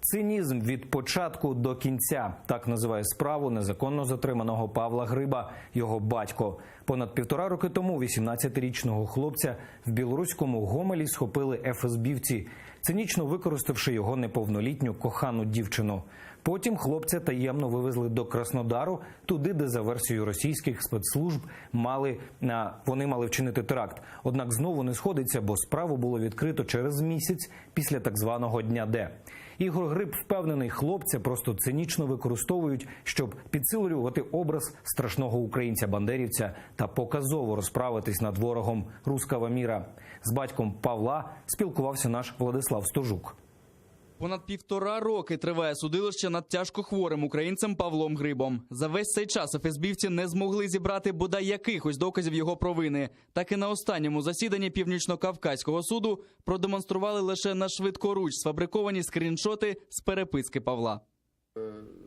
Цинізм від початку до кінця – так називає справу незаконно затриманого Павла Гриба, його батько. Понад 1,5 роки тому 18-річного хлопця в білоруському Гомелі схопили ФСБівці, цинічно використавши його неповнолітню кохану дівчину. Потім хлопця таємно вивезли до Краснодару, туди, де, за версією російських спецслужб, вони мали вчинити теракт. Однак знову не сходиться, бо справу було відкрито через місяць після так званого Дня Д. Ігор Гриб впевнений, хлопця просто цинічно використовують, щоб підсилювати образ страшного українця-бандерівця та показово розправитись над ворогом руского міра. З батьком Павла спілкувався наш Владислав Стожук. Понад 1,5 роки триває судилище над тяжкохворим українцем Павлом Грибом. За весь цей час ФСБівці не змогли зібрати бодай якихось доказів його провини. Так і на останньому засіданні Північно-Кавказького суду продемонстрували лише на швидкоруч сфабриковані скріншоти з переписки Павла.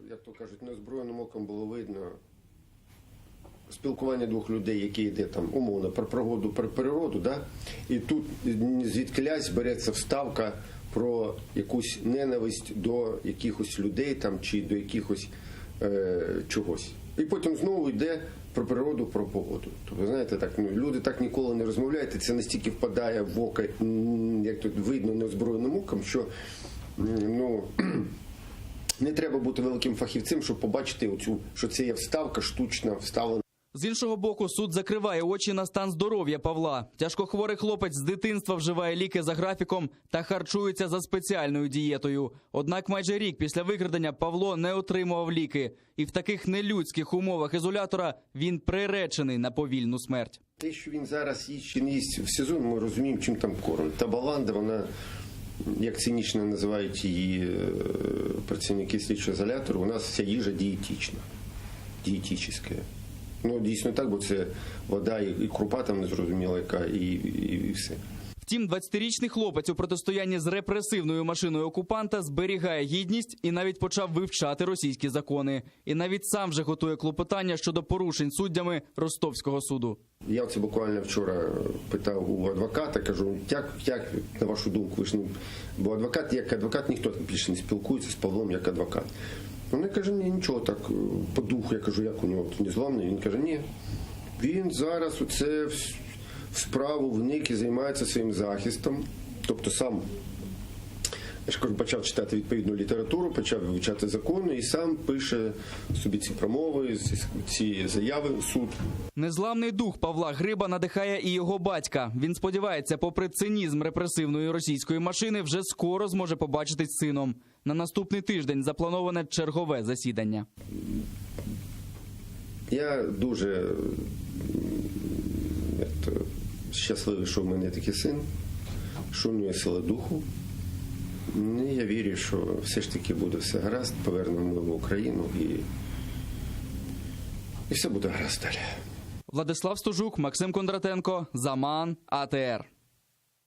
Як то кажуть, неозброєним оком було видно спілкування двох людей, які йде там умовно про пригоду, про природу, да? І тут звідкилясь береться вставка про якусь ненависть до якихось людей там, чи до якихось чогось. І потім знову йде про природу, про погоду. Тобто, знаєте, так, люди так ніколи не розмовляють, і це настільки впадає в око, як тут видно неозброєним оком, що не треба бути великим фахівцем, щоб побачити оцю, що це є вставка штучна, вставлена. З іншого боку, суд закриває очі на стан здоров'я Павла. Тяжкохворий хлопець з дитинства вживає ліки за графіком та харчується за спеціальною дієтою. Однак майже рік після викрадення Павло не отримував ліки. І в таких нелюдських умовах ізолятора він приречений на повільну смерть. Те, що він зараз їсть чи не їсть в СІЗО, ми розуміємо, чим там кормить. Та баланда, вона, як цинічно називають її працівники слідчого ізолятору, у нас вся їжа дієтична, дієтична. Ну, дійсно так, бо це вода і крупа там незрозуміла яка, і все. Втім, 20-річний хлопець у протистоянні з репресивною машиною окупанта зберігає гідність і навіть почав вивчати російські закони. І навіть сам вже готує клопотання щодо порушень суддями Ростовського суду. Я це буквально вчора питав у адвоката, кажу, як на вашу думку, ви ж не... Бо адвокат, як адвокат, ніхто більше не спілкується з Павлом як адвокат. Він каже, ні, нічого так, по духу, я кажу, як у нього незламний, він каже, ні, він зараз оце в справу вник і займається своїм захистом, тобто сам, я ж кажу, почав читати відповідну літературу, почав вивчати закони і сам пише собі ці промови, ці заяви у суд. Незламний дух Павла Гриба надихає і його батька. Він сподівається, попри цинізм репресивної російської машини, вже скоро зможе побачитись з сином. На наступний тиждень заплановане чергове засідання. Я дуже щасливий, що в мене такий син, що в нього сила духу. Я вірю, що все ж таки буде все гаразд, повернемо в Україну і все буде гаразд далі. Владислав Стожук, Максим Кондратенко, Заман, АТР.